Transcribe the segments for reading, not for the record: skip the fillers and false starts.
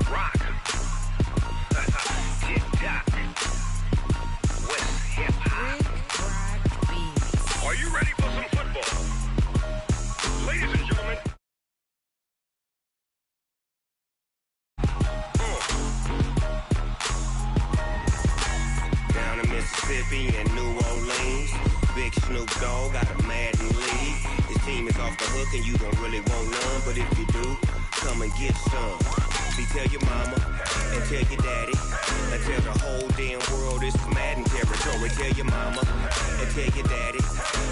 rock. Tick-tock. West hip-hop. Are you ready for some football? Ladies and gentlemen. Down in Mississippi and New Orleans, Big Snoop Dogg got a Madden league. His team is off the hook and you don't really want none, but if you do, come and get some. See, tell your mama and tell your daddy and tell the whole damn world this is Madden territory. Tell your mama and tell your daddy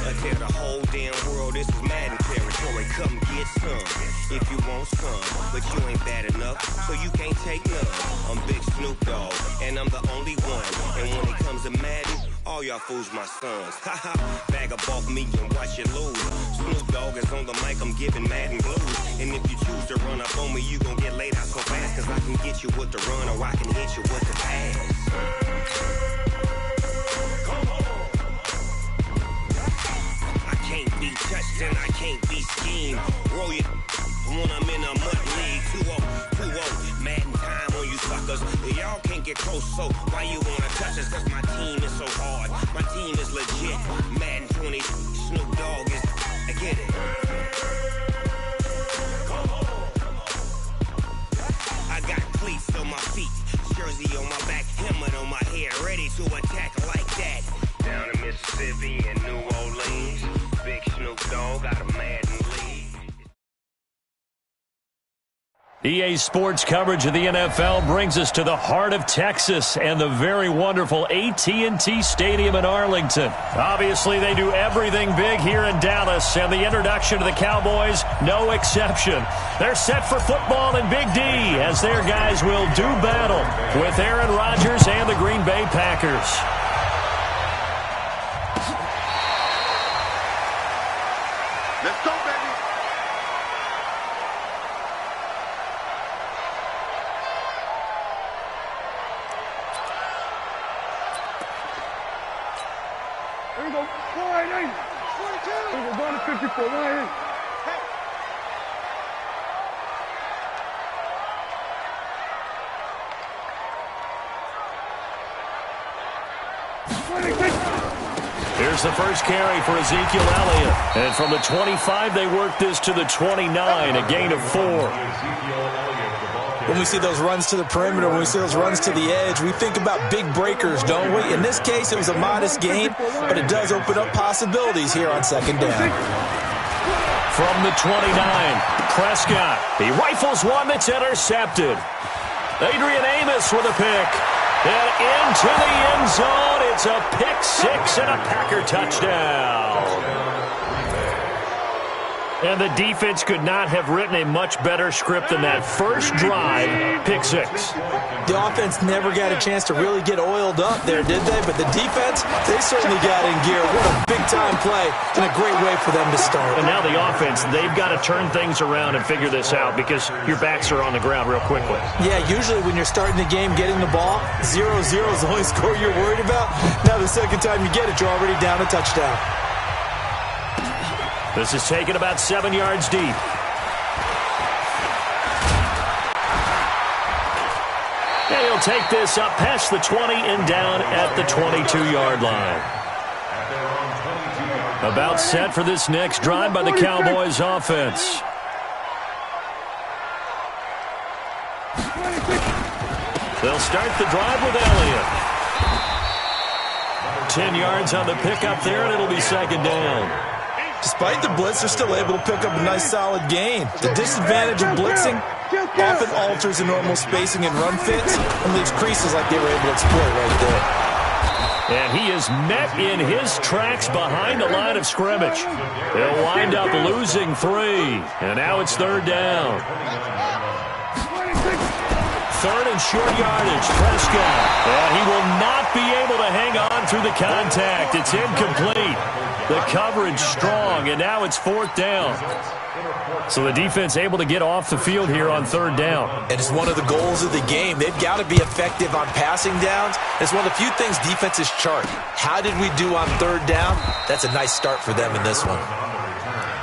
and tell the whole damn world this is Madden territory. Come get some if you want some, but you ain't bad enough, so you can't take none. I'm Big Snoop Dogg and I'm the only one, and when it comes to Madden, all y'all fools my sons. Haha, bag up off me and watch you lose. Snoop Dogg is on the mic, I'm giving Madden blues. And if you choose to run up on me, you gon' get laid out so fast, cause I can get you with the run or I can hit you with the pass. Come on. I can't be touched and I can't be schemed. Roll it when I'm in a mud league. 2-0, Madden time on you suckers. Y'all can't get close, so why you wanna touch us? Cause my team is so hard, my team is legit. Madden 20, Snoop Dogg is, I get it. Come on. I got cleats on my feet, jersey on my back, helmet on my head, ready to attack like that. Down in Mississippi and New Orleans, Big Snoop Dogg got a Madden league. EA Sports coverage of the NFL brings us to the heart of Texas and the very wonderful AT&T Stadium in Arlington. Obviously, they do everything big here in Dallas, and the introduction to the Cowboys, no exception. They're set for football in Big D as their guys will do battle with Aaron Rodgers and the Green Bay Packers. Let's go, baby. There you go. 488. 42. There you go. Going to 54. 188. Here's the first carry for Ezekiel Elliott. And from the 25, they work this to the 29, a gain of 4. When we see those runs to the perimeter, when we see those runs to the edge, we think about big breakers, don't we? In this case, it was a modest gain, but it does open up possibilities here on second down. From the 29, Prescott. He rifles one that's intercepted. Adrian Amos with a pick. And into the end zone, it's a pick six and a Packer touchdown. And the defense could not have written a much better script than that first drive, pick six. The offense never got a chance to really get oiled up there, did they? But the defense, they certainly got in gear. What a big-time play and a great way for them to start. And now the offense, they've got to turn things around and figure this out because your backs are on the ground real quickly. Yeah, usually when you're starting the game, getting the ball, 0-0 is the only score you're worried about. Now the second time you get it, you're already down a touchdown. This is taken about 7 yards deep. And he'll take this up past the 20 and down at the 22-yard line. About set for this next drive by the Cowboys offense. They'll start the drive with Elliott. 10 yards on the pickup there, and it'll be second down. Despite the blitz, they're still able to pick up a nice solid gain. The disadvantage of blitzing often alters the normal spacing and run fits and leaves creases like they were able to exploit right there. And he is met in his tracks behind the line of scrimmage. He'll wind up losing 3, and now it's third down. Third and short yardage, Prescott. And he will not be able to hang on through the contact. It's incomplete. The coverage strong, and now it's fourth down. So the defense able to get off the field here on third down. And it's one of the goals of the game. They've got to be effective on passing downs. It's one of the few things defenses chart. How did we do on third down? That's a nice start for them in this one.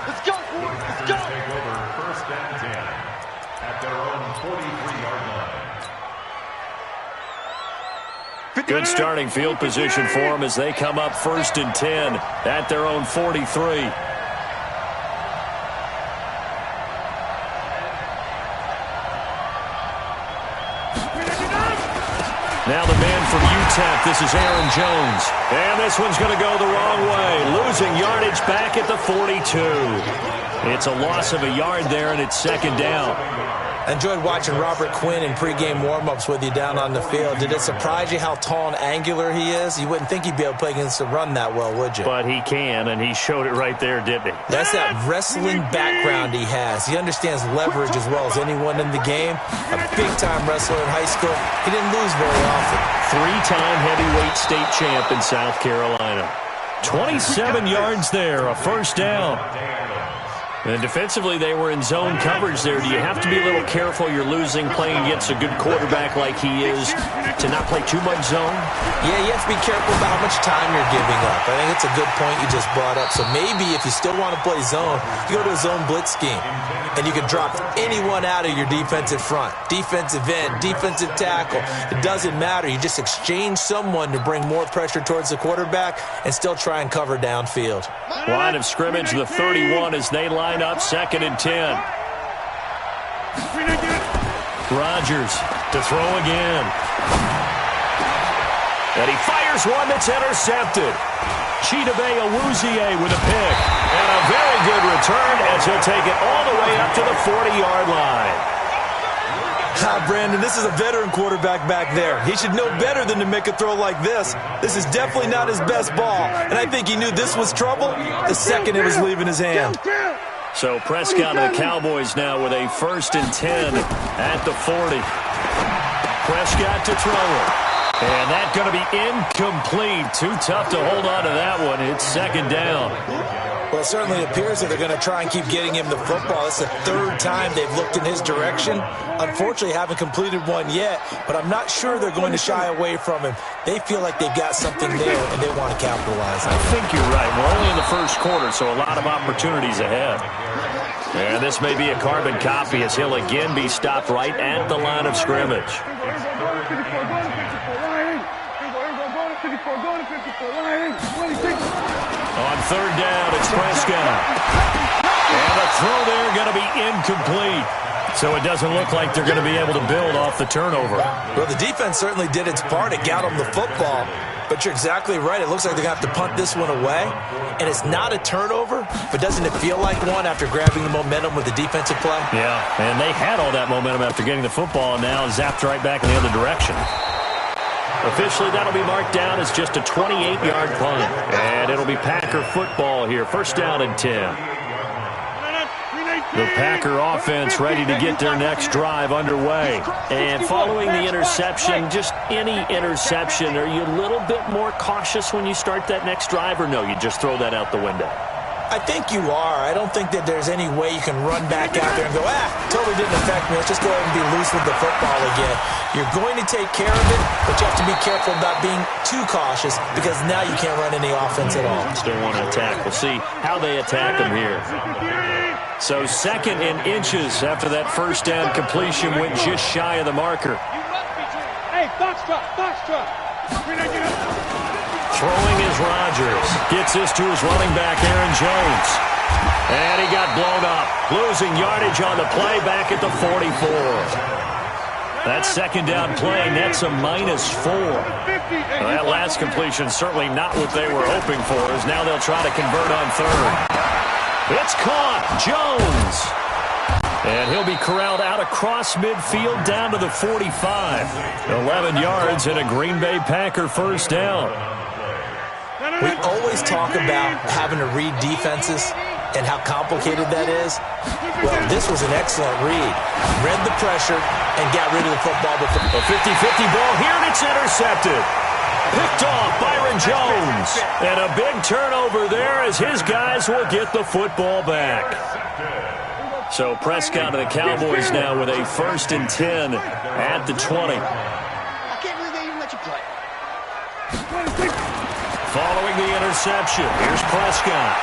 Let's go. Let's go. Take over first and 10 at their own 43-yard line. Good starting field position for them as they come up 1st and 10 at their own 43. Now the man from UTEP, this is Aaron Jones. And this one's going to go the wrong way. Losing yardage back at the 42. It's a loss of a yard there, and it's 2nd down. I enjoyed watching Robert Quinn in pregame warm-ups with you down on the field. Did it surprise you how tall and angular he is? You wouldn't think he'd be able to play against the run that well, would you? But he can, and he showed it right there, didn't he? That's that wrestling background he has. He understands leverage as well as anyone in the game. A big-time wrestler in high school. He didn't lose very often. 3-time heavyweight state champ in South Carolina. 27 yards there, a 1st down. And defensively, they were in zone coverage there. Do you have to be a little careful? You're losing, playing against a good quarterback like he is, to not play too much zone? Yeah, you have to be careful about how much time you're giving up. I think it's a good point you just brought up. So maybe if you still want to play zone, you go to a zone blitz scheme. And you can drop anyone out of your defensive front. Defensive end, defensive tackle. It doesn't matter. You just exchange someone to bring more pressure towards the quarterback and still try and cover downfield. Line of scrimmage, the 31 as they line up 2nd and 10. Rodgers to throw again. And he fires one that's intercepted. Chidobe Awuzie with a pick. And a very good return as he'll take it all the way up to the 40-yard line. Brandon, this is a veteran quarterback back there. He should know better than to make a throw like this. This is definitely not his best ball. And I think he knew this was trouble the second it was leaving his hand. So Prescott and the Cowboys now with a 1st and 10 at the 40. Prescott to throw it. And that's going to be incomplete. Too tough to hold on to that one. It's 2nd down. Well, it certainly appears that they're going to try and keep getting him the football. It's the 3rd time they've looked in his direction. Unfortunately, haven't completed one yet, but I'm not sure they're going to shy away from him. They feel like they've got something there, and they want to capitalize on it. I think you're right. We're only in the 1st quarter, so a lot of opportunities ahead. And this may be a carbon copy as he'll again be stopped right at the line of scrimmage. On 3rd down, it's Prescott. And the throw there going to be incomplete. So it doesn't look like they're going to be able to build off the turnover. Well, the defense certainly did its part. It got them the football. But you're exactly right. It looks like they're going to have to punt this one away. And it's not a turnover, but doesn't it feel like one after grabbing the momentum with the defensive play? Yeah, and they had all that momentum after getting the football and now zapped right back in the other direction. Officially, that'll be marked down as just a 28-yard punt. And it'll be Packer football here. 1st down and 10. The Packer offense ready to get their next drive underway. And following the interception, just any interception, are you a little bit more cautious when you start that next drive, or no, you just throw that out the window? I think you are. I don't think that there's any way you can run back out there and go, totally didn't affect me. Let's just go ahead and be loose with the football again. You're going to take care of it, but you have to be careful about being too cautious because now you can't run any offense at all. Still want to attack. We'll see how they attack them here. So 2nd and inches after that 1st down completion went just shy of the marker. Hey, box truck. Throwing is Rodgers. Gets this to his running back, Aaron Jones. And he got blown up. Losing yardage on the play back at the 44. That 2nd down play nets a -4. That last completion certainly not what they were hoping for, as now they'll try to convert on 3rd. It's caught. Jones. And he'll be corralled out across midfield down to the 45. 11 yards and a Green Bay Packer 1st down. We always talk about having to read defenses and how complicated that is. Well, this was an excellent read. Read the pressure and got rid of the football. A 50-50 ball here, and it's intercepted. Picked off Byron Jones. And a big turnover there as his guys will get the football back. So Prescott and the Cowboys now with a 1st and 10 at the 20. I can't believe they even let you play. Following the interception, here's Prescott.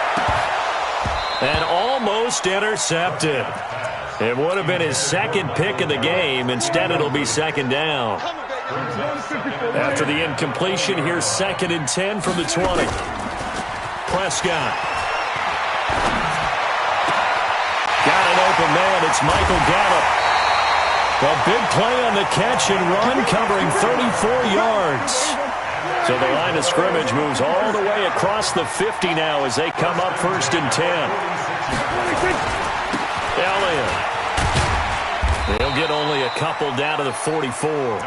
And almost intercepted. It would have been his 2nd pick of the game. Instead, it'll be 2nd down. After the incompletion, here's 2nd and 10 from the 20. Prescott. Got an open man. It's Michael Gallup. A big play on the catch and run, covering 34 yards. So the line of scrimmage moves all the way across the 50 now as they come up 1st and 10. Elliott. He'll get only a couple down to the 44.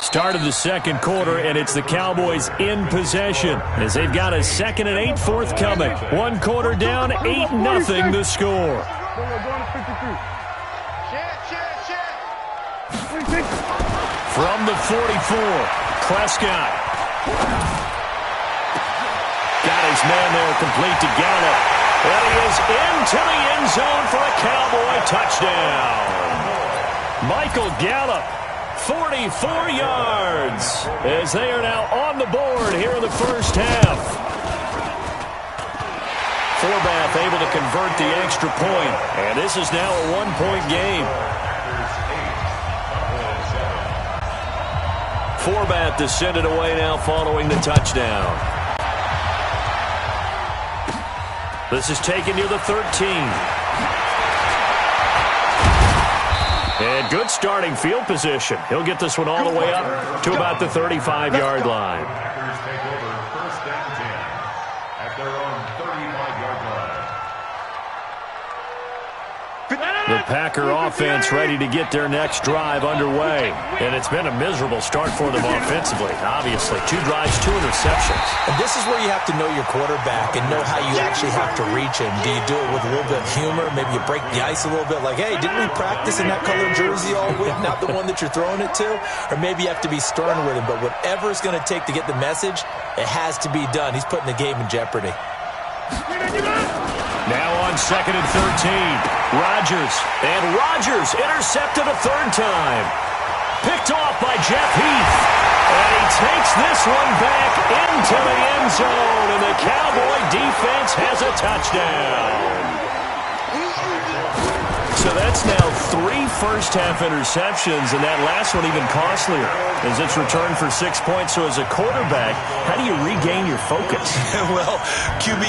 Start of the 2nd quarter, and it's the Cowboys in possession as they've got a 2nd and 8 forthcoming. 1 quarter down, 8-0 the score. From the 44, Prescott. Got his man there, complete to Gallup. And he is into the end zone for a Cowboy touchdown. Michael Gallup, 44 yards, as they are now on the board here in the first half. Forbath able to convert the extra point, and this is now a 1-point game. Forbath descended away now following the touchdown. This is taken near the 13. And good starting field position. He'll get this one all the way up to about the 35-yard line. Packers take over 1st and 10 at their own 35-yard line. The Packer offense ready to get their next drive underway. And it's been a miserable start for them offensively. Obviously, 2 drives, 2 interceptions. And this is where you have to know your quarterback and know how you actually have to reach him. Do you do it with a little bit of humor? Maybe you break the ice a little bit like, hey, didn't we practice in that colored jersey all week, not the one that you're throwing it to? Or maybe you have to be stern with him. But whatever it's going to take to get the message, it has to be done. He's putting the game in jeopardy. Now on 2nd and 13, Rodgers. And Rodgers intercepted a 3rd time. Picked off by Jeff Heath. And he takes this one back into the end zone. And the Cowboy defense has a touchdown. So that's now 3 first-half interceptions, and that last one even costlier as it's returned for 6 points. So as a quarterback, how do you regain your focus? Well, QB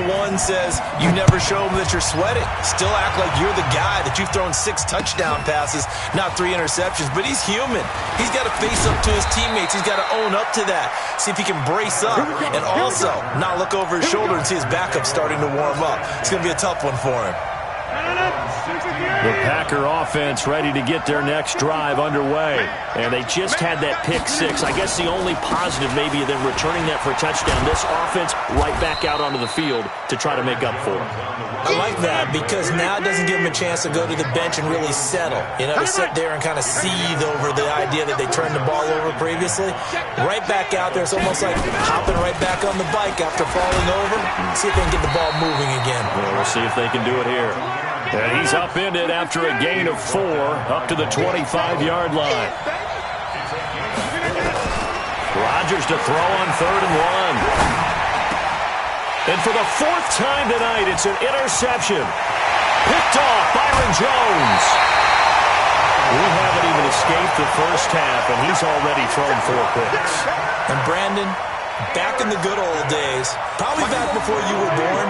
101 says you never show them that you're sweating. Still act like you're the guy, that you've thrown 6 touchdown passes, not 3 interceptions. But he's human. He's got to face up to his teammates. He's got to own up to that. See if he can brace up and also not look over his shoulder and see his backup starting to warm up. It's going to be a tough one for him. The Packer offense ready to get their next drive underway. And they just had that pick 6. I guess the only positive maybe of them returning that for a touchdown. This offense right back out onto the field to try to make up for it. I like that because now it doesn't give them a chance to go to the bench and really settle. You know, to sit there and kind of seethe over the idea that they turned the ball over previously. Right back out there. It's almost like hopping right back on the bike after falling over. See if they can get the ball moving again. Well, we'll see if they can do it here. And he's upended after a gain of 4 up to the 25-yard line. Rodgers to throw on 3rd and 1. And for the 4th time tonight, it's an interception. Picked off Byron Jones. We haven't even escaped the first half, and he's already thrown 4 picks. And Brandon, back in the good old days, probably back before you were born,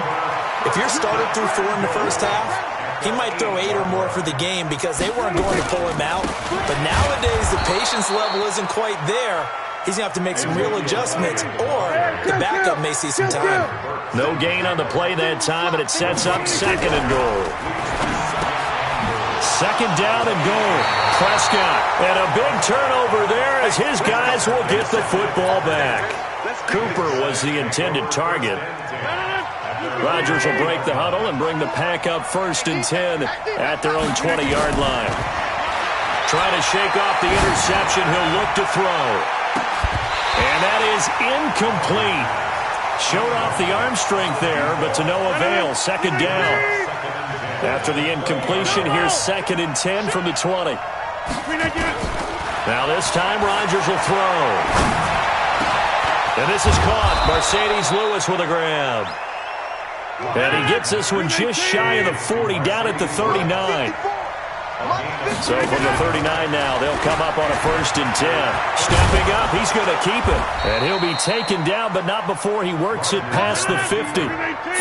if your starter threw 4 in the first half, he might throw 8 or more for the game because they weren't going to pull him out. But nowadays, the patience level isn't quite there. He's going to have to make some real adjustments, or the backup may see some time. No gain on the play that time, and it sets up 2nd and goal. 2nd down and goal. Prescott, and a big turnover there as his guys will get the football back. Cooper was the intended target. Rodgers will break the huddle and bring the Pack up 1st and 10 at their own 20-yard line. Trying to shake off the interception. He'll look to throw. And that is incomplete. Showed off the arm strength there, but to no avail. 2nd down. After the incompletion, here's 2nd and 10 from the 20. Now this time, Rodgers will throw. And this is caught. Mercedes Lewis with a grab. And he gets this one just shy of the 40, down at the 39. So from the 39 now, they'll come up on a 1st and 10. Stepping up, he's going to keep it. And he'll be taken down, but not before he works it past the 50.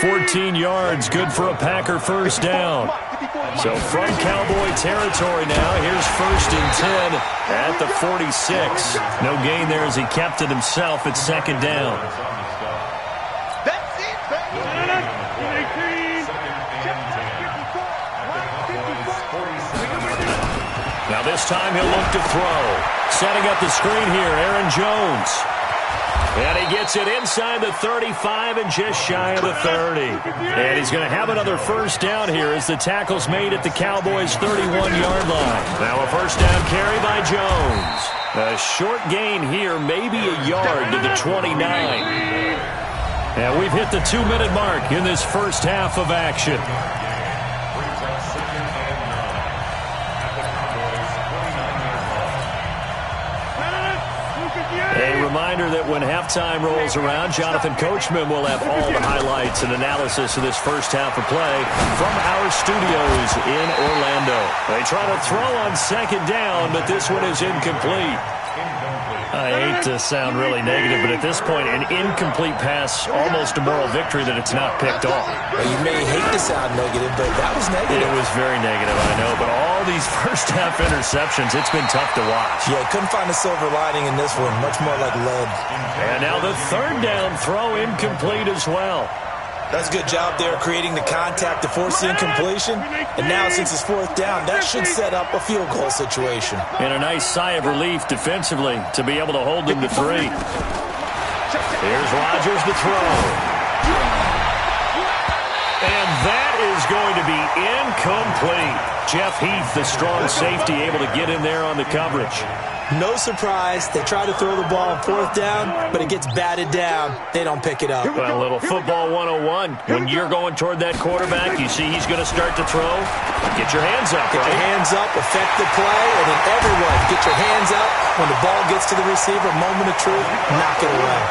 14 yards, good for a Packer 1st down. So from Cowboy territory now, here's 1st and 10 at the 46. No gain there as he kept it himself at 2nd down. Now this time he'll look to throw. Setting up the screen here, Aaron Jones. And he gets it inside the 35 and just shy of the 30. And he's going to have another 1st down here as the tackle's made at the Cowboys' 31-yard line. Now a 1st down carry by Jones. A short gain here, maybe a yard to the 29. And we've hit the 2-minute mark in this 1st half of action. A reminder that when halftime rolls around, Jonathan Coachman will have all the highlights and analysis of this 1st half of play from our studios in Orlando. They try to throw on 2nd down, but this one is incomplete. I hate to sound really negative, but at this point, an incomplete pass, almost a moral victory that it's not picked off. Well, you may hate to sound negative, but that was negative. It was very negative, I know, but all these 1st half interceptions, it's been tough to watch. Yeah, couldn't find a silver lining in this one, much more like lead. And now the 3rd down throw incomplete as well. That's a good job there creating the contact to force the incompletion. And now since it's 4th down, that should set up a field goal situation. And a nice sigh of relief defensively to be able to hold them to 3. Here's Rodgers to throw. And that is going to be incomplete. Jeff Heath, the strong safety, able to get in there on the coverage. No surprise, they try to throw the ball on 4th down, but it gets batted down. They don't pick it up. Well, a little football 101. When you're going toward that quarterback, you see he's going to start to throw. Get your hands up, Get your hands up, affect the play, and then everyone get your hands up. When the ball gets to the receiver, moment of truth, knock it away.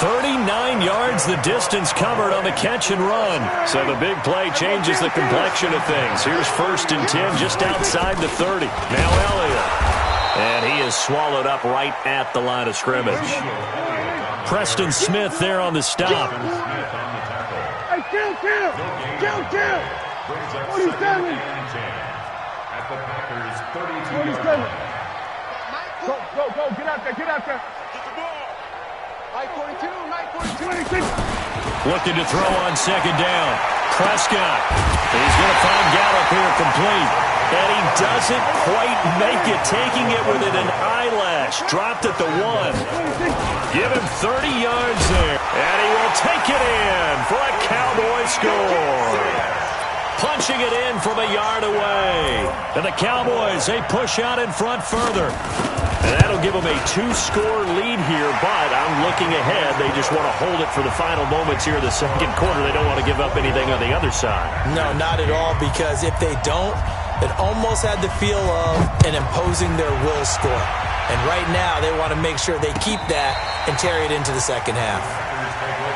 39 yards the distance covered on the catch and run. So the big play changes the complexion of things. Here's 1st and 10 just outside the 30. Now Elliott. And he is swallowed up right at the line of scrimmage. Preston Smith there on the stop. Hey, kill! 47. At the Packers' 32. 47. Go, get out there. Get the ball. 42. Looking to throw on 2nd down. Prescott. He's going to find Gallup here complete. And he doesn't quite make it, taking it within an eyelash. Dropped at the 1. Give him 30 yards there. And he will take it in for a Cowboy score. Punching it in from a yard away. And the Cowboys, they push out in front further. And that'll give them a 2-score lead here, but I'm looking ahead. They just want to hold it for the final moments here in the 2nd quarter. They don't want to give up anything on the other side. No, not at all, because if they don't, it almost had the feel of an imposing their will score. And right now, they want to make sure they keep that and carry it into the 2nd half.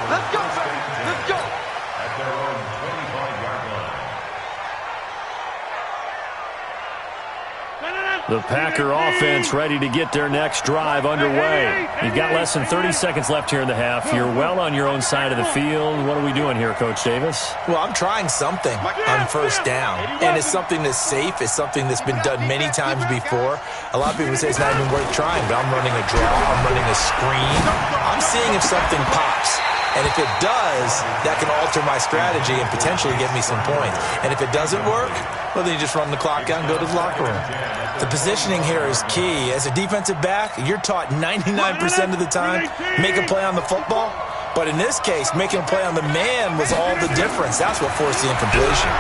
Let's go, baby. Let's go. At their own 25-yard line. The Packer offense ready to get their next drive underway. You've got less than 30 seconds left here in the half. You're well on your own side of the field. What are we doing here, Coach Davis? Well, I'm trying something on 1st down, and it's something that's safe. It's something that's been done many times before. A lot of people say it's not even worth trying, but I'm running a draw. I'm running a screen. I'm seeing if something pops. And if it does, that can alter my strategy and potentially get me some points. And if it doesn't work, well, then you just run the clock out and go to the locker room. The positioning here is key. As a defensive back, you're taught 99% of the time, make a play on the football. But in this case, making a play on the man was all the difference. That's what forced the incompletion.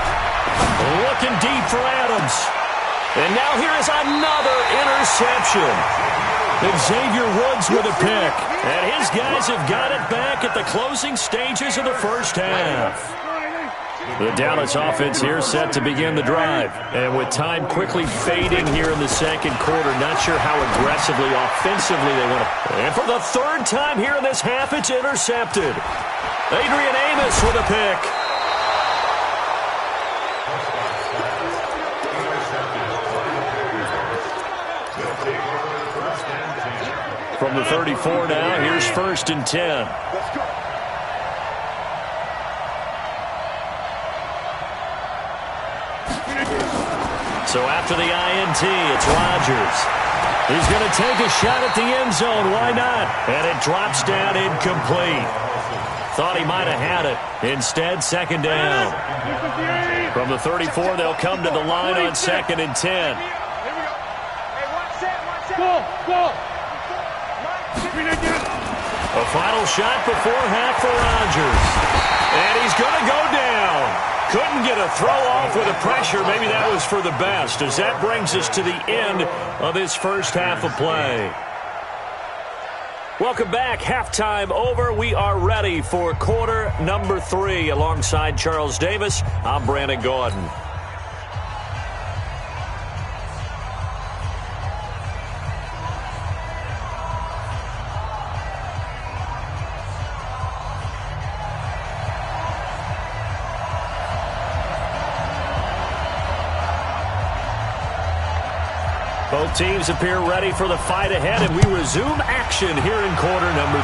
Looking deep for Adams. And now here is another interception. Xavier Woods with a pick. And his guys have got it back at the closing stages of the 1st half. The Dallas offense here set to begin the drive. And with time quickly fading here in the 2nd quarter, not sure how aggressively, offensively they want to. And for the 3rd time here in this half, it's intercepted. Adrian Amos with a pick. From the 34 now, here's 1st and 10. Let's go. So after the INT, it's Rodgers. He's going to take a shot at the end zone. Why not? And it drops down incomplete. Thought he might have had it. Instead, 2nd down. From the 34, they'll come to the line on 2nd and 10. Go. A final shot before half for Rodgers. And he's going to go down. Couldn't get a throw off with the pressure. Maybe that was for the best, as that brings us to the end of this first half of play. Welcome back. Halftime over. We are ready for quarter number 3. Alongside Charles Davis, I'm Brandon Gordon. Both teams appear ready for the fight ahead, and we resume action here in quarter number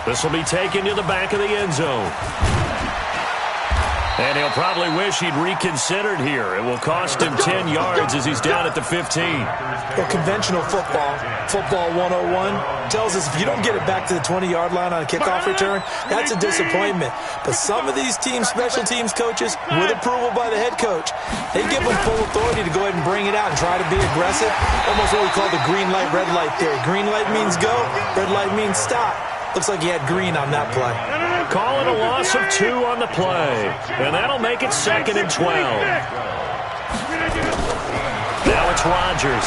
3. This will be taken to the back of the end zone. And he'll probably wish he'd reconsidered here. It will cost him 10 yards as he's down at the 15. Well, conventional football 101, tells us if you don't get it back to the 20-yard line on a kickoff return, that's a disappointment. But some of these teams, special teams coaches, with approval by the head coach, they give them full authority to go ahead and bring it out and try to be aggressive. Almost what we call the green light, red light theory. Green light means go, red light means stop. Looks like he had green on that play. Calling a loss of 2 on the play. And that'll make it 2nd and 12. Now it's Rodgers.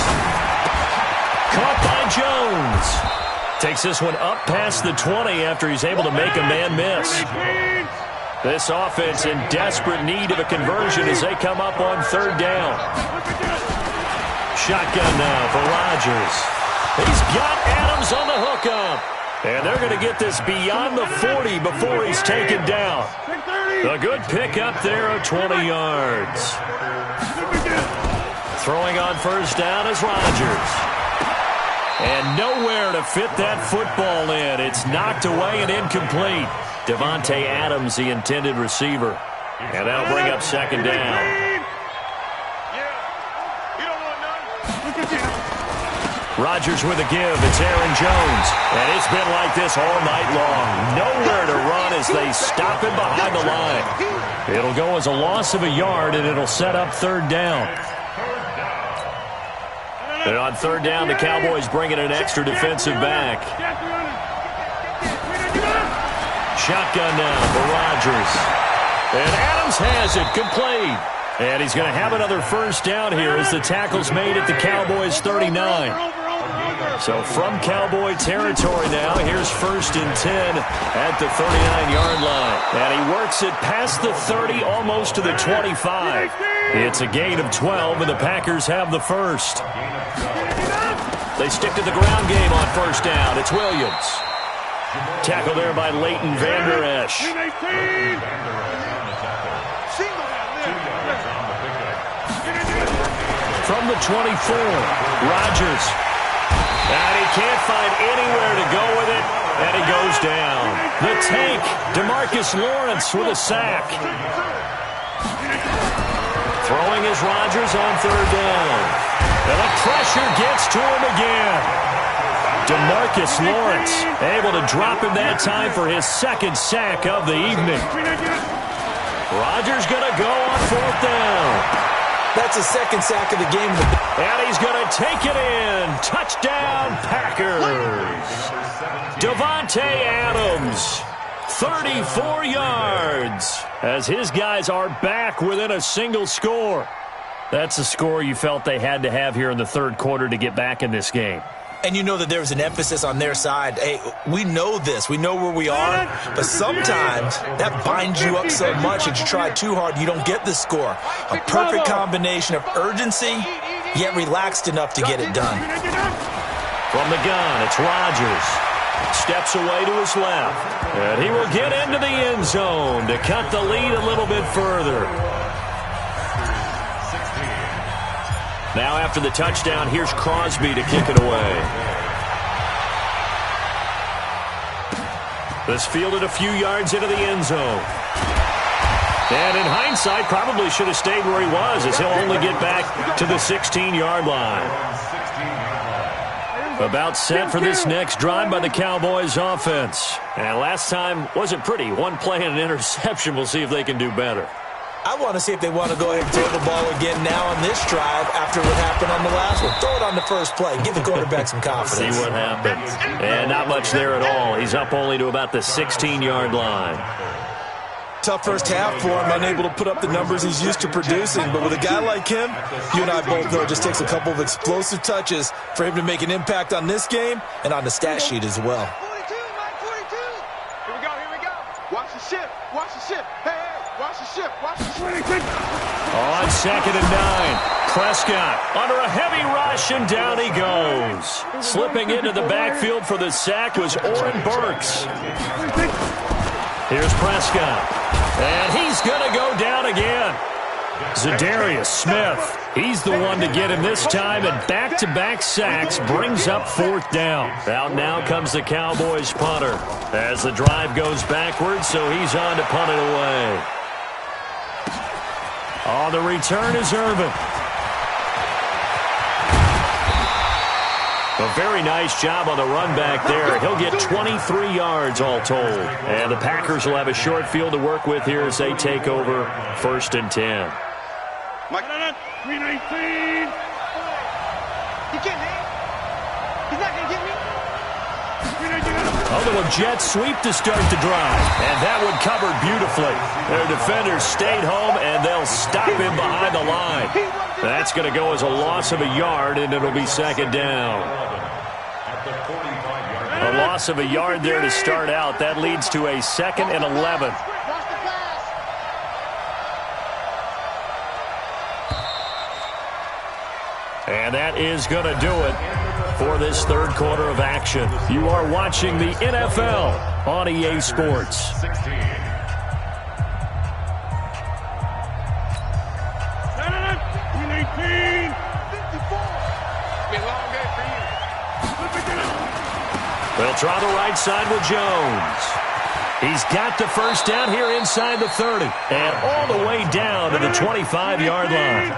Caught by Jones. Takes this one up past the 20 after he's able to make a man miss. This offense in desperate need of a conversion as they come up on 3rd down. Shotgun now for Rodgers. He's got Adams on the hookup. And they're going to get this beyond the 40 before he's taken down. A good pickup there of 20 yards. Throwing on 1st down is Rodgers. And nowhere to fit that football in. It's knocked away and incomplete. Davante Adams, the intended receiver. And that'll bring up 2nd down. Rodgers with a give. It's Aaron Jones. And it's been like this all night long. Nowhere to run as they stop him behind the line. It'll go as a loss of a yard, and it'll set up 3rd down. And on 3rd down, the Cowboys bring in an extra defensive back. Shotgun now for Rodgers. And Adams has it complete. And he's going to have another 1st down here as the tackle's made at the Cowboys' 39. So from Cowboy territory now, here's 1st and 10 at the 39-yard line. And he works it past the 30, almost to the 25. It's a gain of 12, and the Packers have the 1st. They stick to the ground game on 1st down. It's Williams. Tackle there by Leighton Vander Esch. From the 24, Rodgers. And he can't find anywhere to go with it, and he goes down. The tank, DeMarcus Lawrence with a sack. Throwing is Rodgers on 3rd down. And the pressure gets to him again. DeMarcus Lawrence able to drop him that time for his 2nd sack of the evening. Rodgers going to go on 4th down. That's a 2nd sack of the game. And he's going to take it in. Touchdown, Packers. Davante Adams, 34 yards, as his guys are back within a single score. That's a score you felt they had to have here in the 3rd quarter to get back in this game. And you know that there's an emphasis on their side. Hey, we know this. We know where we are. But sometimes that binds you up so much that you try too hard, you don't get the score. A perfect combination of urgency, yet relaxed enough to get it done. From the gun, it's Rodgers. Steps away to his left. And he will get into the end zone to cut the lead a little bit further. Now after the touchdown, here's Crosby to kick it away. This fielded a few yards into the end zone. And in hindsight, probably should have stayed where he was, as he'll only get back to the 16-yard line. About set for this next drive by the Cowboys offense. And last time wasn't pretty. One play and an interception. We'll see if they can do better. I want to see if they want to go ahead and throw the ball again now on this drive after what happened on the last one. Throw it on the first play. Give the quarterback some confidence. See what happens. And not much there at all. He's up only to about the 16-yard line. Tough first half for him, unable to put up the numbers he's used to producing. But with a guy like him, you and I both know it just takes a couple of explosive touches for him to make an impact on this game and on the stat sheet as well. 42, Mike 42. Here we go. Watch the shift. Hey, watch the shift. On 2nd and 9, Prescott under a heavy rush, and down he goes. Slipping into the backfield for the sack was Oren Burks. Here's Prescott. And he's going to go down again. Za'Darius Smith. He's the one to get him this time, and back-to-back sacks brings up 4th down. Out now comes the Cowboys punter as the drive goes backwards, so he's on to punt it away. On the return is Irvin. A very nice job on the run back there. He'll get 23 yards all told. And the Packers will have a short field to work with here as they take over 1st and 10. Mike, 319. He can't hit. He's not going to get me. A little jet sweep to start the drive. And that one covered beautifully. Their defenders stayed home, and they'll stop him behind the line. That's going to go as a loss of a yard, and it'll be 2nd down. A loss of a yard there to start out. That leads to a 2nd and 11. And that is going to do it for this 3rd quarter of action. You are watching the NFL on EA Sports. 319. 54. They'll try the right side with Jones. He's got the first down here inside the 30 and all the way down to the 25-yard line.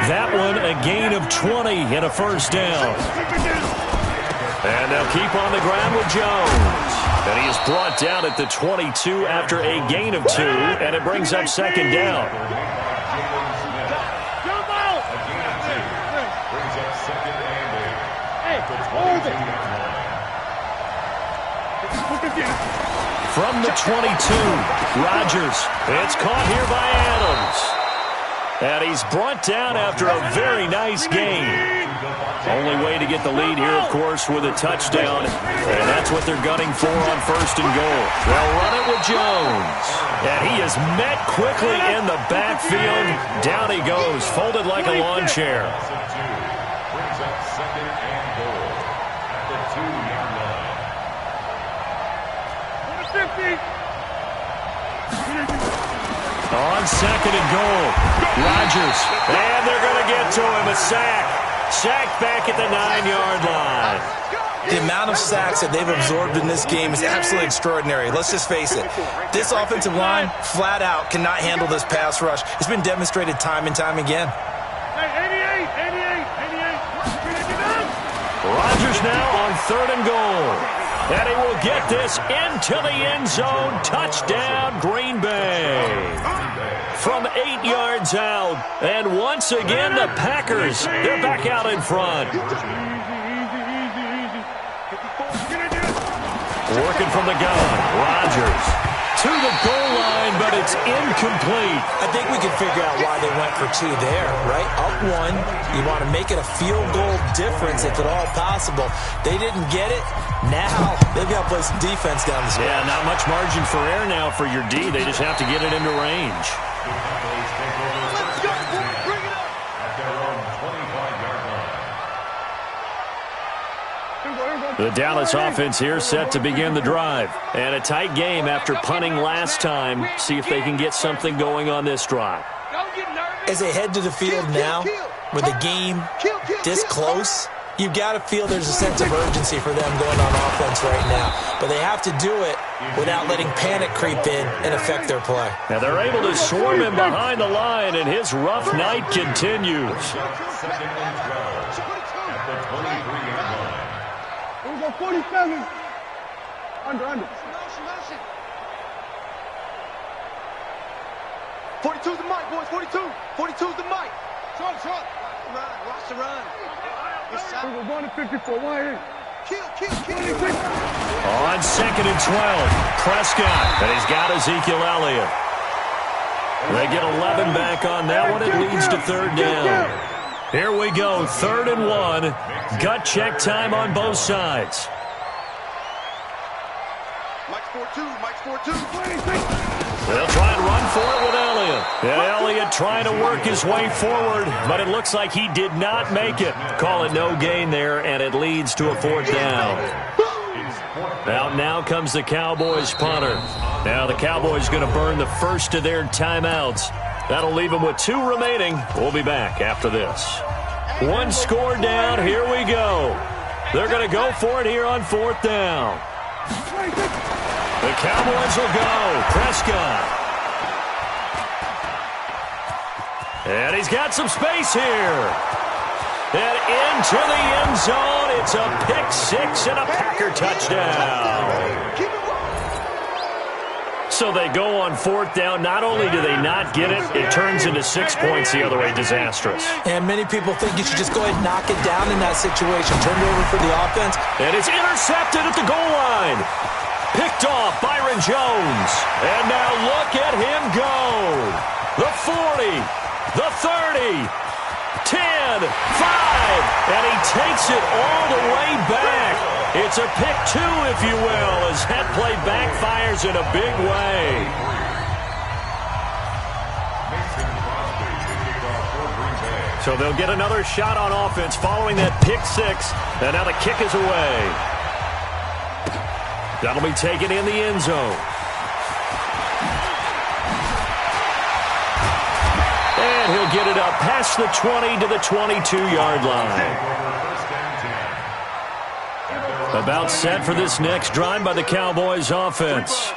That one a gain of 20 and a first down. And they'll keep on the ground with Jones. And he is brought down at the 22 after a gain of 2, and it brings up 2nd down. From the 22, Rodgers. It's caught here by Adams. And he's brought down after a very nice game. Only way to get the lead here, of course, with a touchdown. And that's what they're gunning for on 1st and goal. They'll run it with Jones. And he is met quickly in the backfield. Down he goes, folded like a lawn chair. Brings up 2nd and goal at the 2-yard line. 50. On 2nd and goal, Rodgers. And they're going to get to him, a sack. Sack back at the 9-yard line. The amount of sacks that they've absorbed in this game is absolutely extraordinary. Let's just face it. This offensive line, flat out, cannot handle this pass rush. It's been demonstrated time and time again. Hey, 88. Rodgers now on 3rd and goal. And he will get this into the end zone. Touchdown, Green Bay. From 8 yards out. And once again, the Packers, they're back out in front. Working from the gun, Rodgers to the goal line, but it's incomplete. I think we can figure out why they went for 2 there, right? Up 1, you want to make it a field goal difference if at all possible. They didn't get it. Now they've got to play some defense down the stretch. Yeah, not much margin for error now for your D. They just have to get it into range. Let's go. Bring it up. At their own 25-yard line. The Dallas offense here set to begin the drive. And a tight game after punting last time. See if they can get something going on this drive. Don't get nervous. As they head to the field now, with the game this close, you've got to feel there's a sense of urgency for them going on offense right now. But they have to do it without letting panic creep in and affect their play. Now they're able to swarm him behind the line, and his rough night continues. Second and 12 at the 23-yard line. We'll go 47. Under. 42's the mic, boys. 42's the mic. Short. Run. Watch the run. We're going to 54. Why in? Kill. On 2nd and 12, Prescott, and he's got Ezekiel Elliott. They get 11 back on that one. It leads to 3rd down. Here we go, 3rd and 1. Gut check time on both sides. Mike's 4-2. They'll try and run for it with Elliott. And Elliott trying to work his way forward, but it looks like he did not make it. Call it no gain there, and it leads to a 4th down. Now comes the Cowboys punter. Now the Cowboys going to burn the first of their timeouts. That'll leave them with 2 remaining. We'll be back after this. 1 score down. Here we go. They're going to go for it here on 4th down. The Cowboys will go. Prescott. And he's got some space here. And into the end zone. It's a pick 6 and a Packer touchdown. So they go on 4th down. Not only do they not get it, it turns into 6 points the other way. Disastrous. And many people think you should just go ahead and knock it down in that situation. Turn it over for the offense. And it's intercepted at the goal line. Picked off Byron Jones. And now look at him go. The 40, the 30, 10, 5. And he takes it all the way back. It's a pick 2, if you will, as that play backfires in a big way. So they'll get another shot on offense following that pick 6. And now the kick is away. That'll be taken in the end zone. And he'll get it up past the 20 to the 22-yard line. About set for this next drive by the Cowboys offense.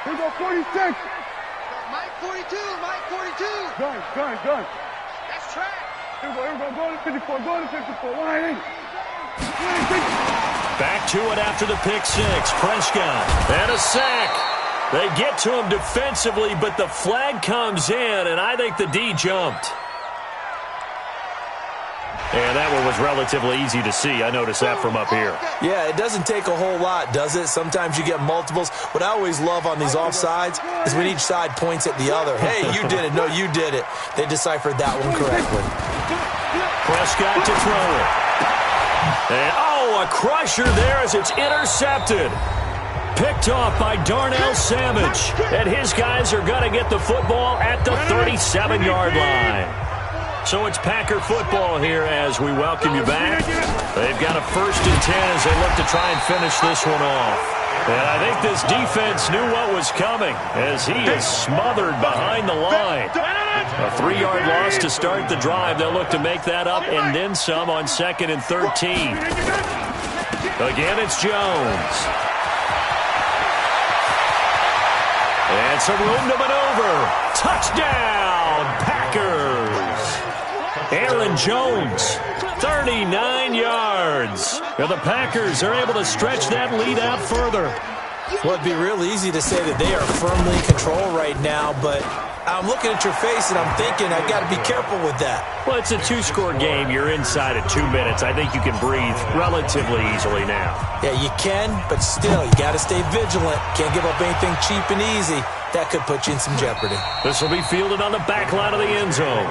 We go 46. Mike 42. Gun. That's track. Here we go. Go to 54. Why in? Back to it after the pick 6. Prescott. And a sack. They get to him defensively, but the flag comes in, and I think the D jumped. And that one was relatively easy to see. I noticed that from up here. Yeah, it doesn't take a whole lot, does it? Sometimes you get multiples. What I always love on these offsides is when each side points at the other. Hey, you did it. No, you did it. They deciphered that one correctly. Prescott to throw it. And, a crusher there as it's intercepted. Picked off by Darnell Savage. And his guys are going to get the football at the 37-yard line. So it's Packer football here as we welcome you back. They've got a 1st and 10 as they look to try and finish this one off. And I think this defense knew what was coming as he is smothered behind the line. A 3-yard loss to start the drive. They'll look to make that up and then some on 2nd and 13. Again, it's Jones. And some room to maneuver. Touchdown, Packers. Aaron Jones, 39 yards. Now the Packers are able to stretch that lead out further. Well, it'd be real easy to say that they are firmly in control right now, but I'm looking at your face and I'm thinking I've got to be careful with that. Well, it's a 2-score game. You're inside at 2 minutes. I think you can breathe relatively easily now. Yeah, you can, but still, you got to stay vigilant. Can't give up anything cheap and easy. That could put you in some jeopardy. This will be fielded on the back line of the end zone.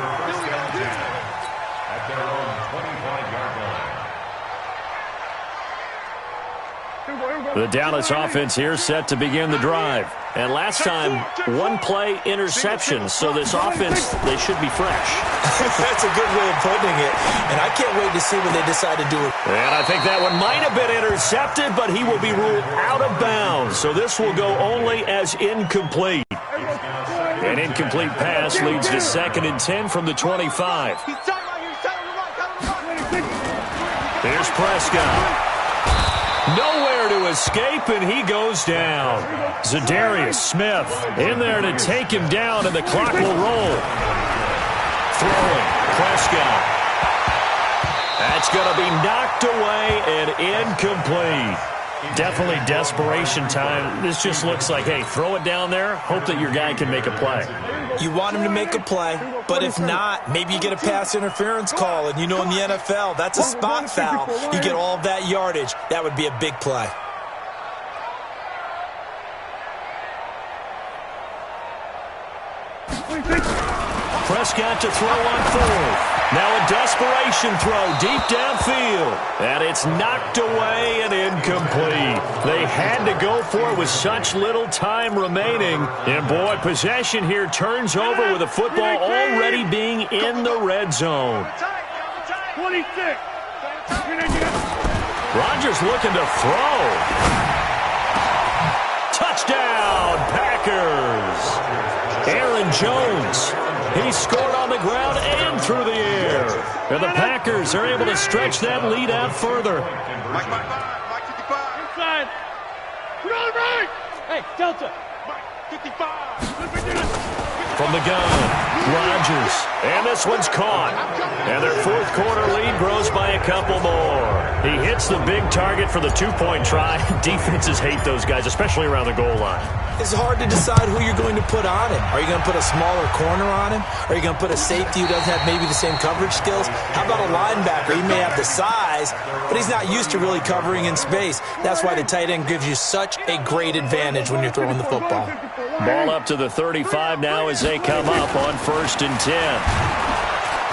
At their own 25-yard line. The Dallas offense here set to begin the drive. And last time, 1-play interception. So this offense, they should be fresh. That's a good way of putting it. And I can't wait to see when they decide to do it. And I think that one might have been intercepted, but he will be ruled out of bounds. So this will go only as incomplete. An incomplete pass leads to 2nd and 10 from the 25. Here's Prescott. Nowhere to escape, and he goes down. Zadarius Smith in there to take him down, and the clock will roll. Throwing, Prescott. That's going to be knocked away and incomplete. Definitely desperation time. This just looks like, hey, throw it down there, hope that your guy can make a play. You want him to make a play, but if not, maybe you get a pass interference call, and you know in the NFL, that's a spot foul. You get all of that yardage. That would be a big play. Prescott to throw on 4th. Now a desperation throw deep downfield. And it's knocked away and incomplete. They had to go for it with such little time remaining. And, boy, possession here turns over with the football already being in the red zone. 26. Rodgers looking to throw. Touchdown, Packers. Aaron Jones. He scored on the ground and through the air. And the Packers are able to stretch that lead out further. Mike 55. Inside. Put on right. Hey, Delta. Mike 55. From the gun, Rodgers. And this one's caught. And their 4th quarter lead grows by a couple more. He hits the big target for the 2-point try. Defenses hate those guys, especially around the goal line. It's hard to decide who you're going to put on him. Are you going to put a smaller corner on him? Are you going to put a safety who doesn't have maybe the same coverage skills? How about a linebacker? He may have the size, but he's not used to really covering in space. That's why the tight end gives you such a great advantage when you're throwing the football. Ball up to the 35 now as they come up on 1st and 10.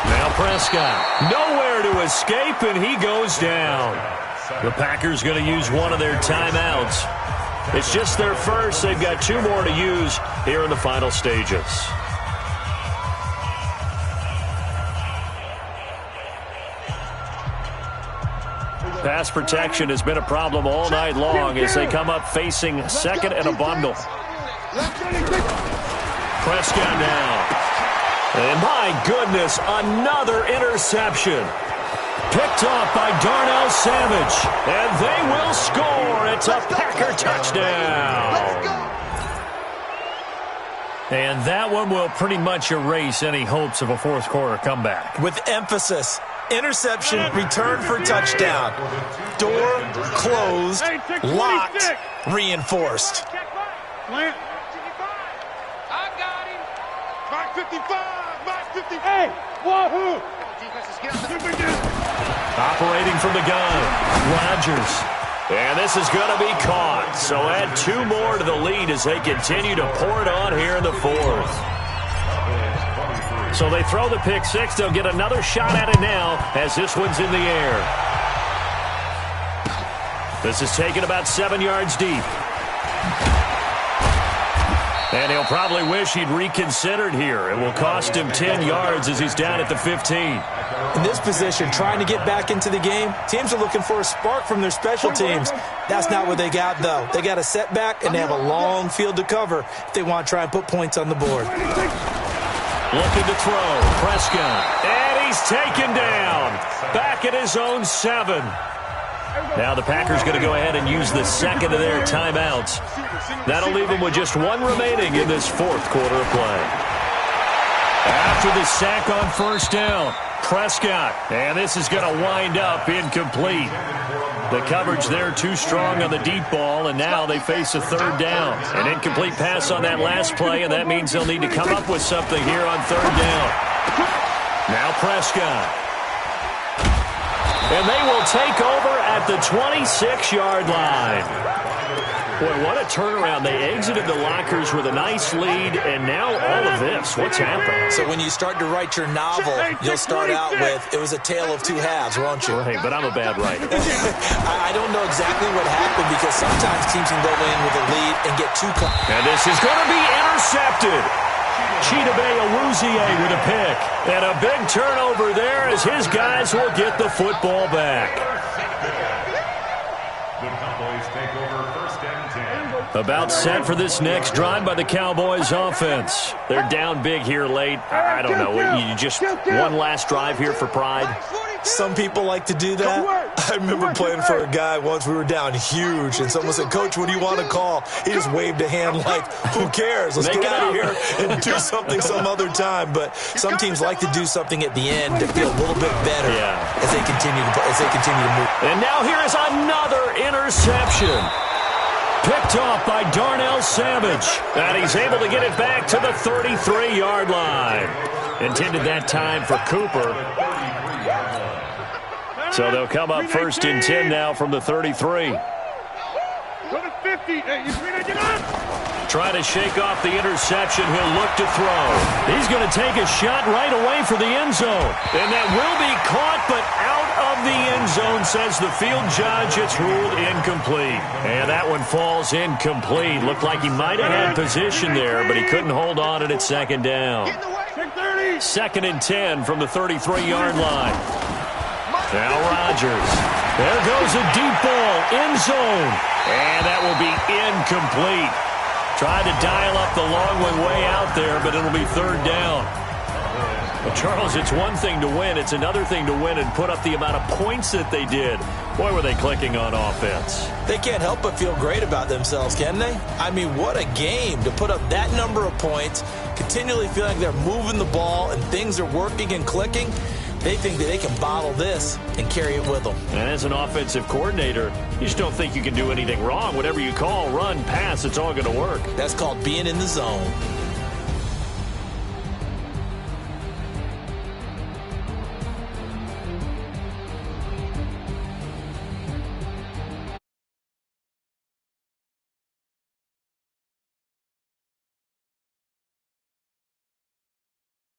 Now Prescott, nowhere to escape, and he goes down. The Packers going to use one of their timeouts. It's just their first. They've got 2 more to use here in the final stages. Pass protection has been a problem all night long as they come up facing 2nd and a bundle. Prescott now. And my goodness, another interception. Picked off by Darnell Savage. And they will score. It's a Packer touchdown. And that one will pretty much erase any hopes of a 4th quarter comeback. With emphasis. Interception, return for touchdown. Door closed, locked, reinforced. Plant. I got him. Mark 55. Mark 55. Hey, wahoo. Operating from the gun, Rodgers. And this is going to be caught. So add 2 more to the lead as they continue to pour it on here in the 4th. So they throw the pick 6. They'll get another shot at it now as this one's in the air. This is taken about 7 yards deep. And he'll probably wish he'd reconsidered here. It will cost him 10 yards as he's down at the 15. In this position, trying to get back into the game, teams are looking for a spark from their special teams. That's not what they got, though. They got a setback, and they have a long field to cover if they want to try and put points on the board. Looking to throw, Prescott. And he's taken down. Back at his own 7. Now the Packers going to go ahead and use the 2nd of their timeouts. That'll leave them with just 1 remaining in this 4th quarter of play. After the sack on 1st down, Prescott. And this is going to wind up incomplete. The coverage there too strong on the deep ball, and now they face a 3rd down. An incomplete pass on that last play, and that means they'll need to come up with something here on 3rd down. Now Prescott. And they will take over at the 26-yard line. Boy, what a turnaround. They exited the lockers with a nice lead, and now all of this. What's happened? So when you start to write your novel, you'll start out with, it was a tale of 2 halves, won't you? Right, but I'm a bad writer. I don't know exactly what happened because sometimes teams can go in with a lead and get too caught. And this is going to be intercepted. Chidobe Awuzie with a pick. And a big turnover there as his guys will get the football back. The Cowboys take over 1st and 10. About set for this next drive by the Cowboys offense. They're down big here late. I don't know. You just one last drive here for pride? Some people like to do that. I remember playing for a guy once. We were down huge, and someone said, "Coach, what do you want to call?" He just waved a hand like, "Who cares? Let's get out of here and do something some other time." But some teams like to do something at the end to feel a little bit better as they continue to move. And now here is another interception. Picked off by Darnell Savage. And he's able to get it back to the 33-yard line. Intended that time for Cooper. So they'll come up 1st and 10 now from the 33. Go to 50. Hey, you get up. Trying to shake off the interception. He'll look to throw. He's going to take a shot right away for the end zone. And that will be caught, but out of the end zone, says the field judge. It's ruled incomplete. And that one falls incomplete. Looked like he might have had position there, but he couldn't hold on at 2nd down. 2nd and 10 from the 33-yard line. Now Rodgers. There goes a deep ball, end zone. And that will be incomplete. Tried to dial up the long one way out there, but it'll be 3rd down. Well, Charles, it's one thing to win. It's another thing to win and put up the amount of points that they did. Boy, were they clicking on offense. They can't help but feel great about themselves, can they? I mean, what a game to put up that number of points, continually feeling they're moving the ball and things are working and clicking. They think that they can bottle this and carry it with them. And as an offensive coordinator, you just don't think you can do anything wrong. Whatever you call, run, pass, it's all going to work. That's called being in the zone.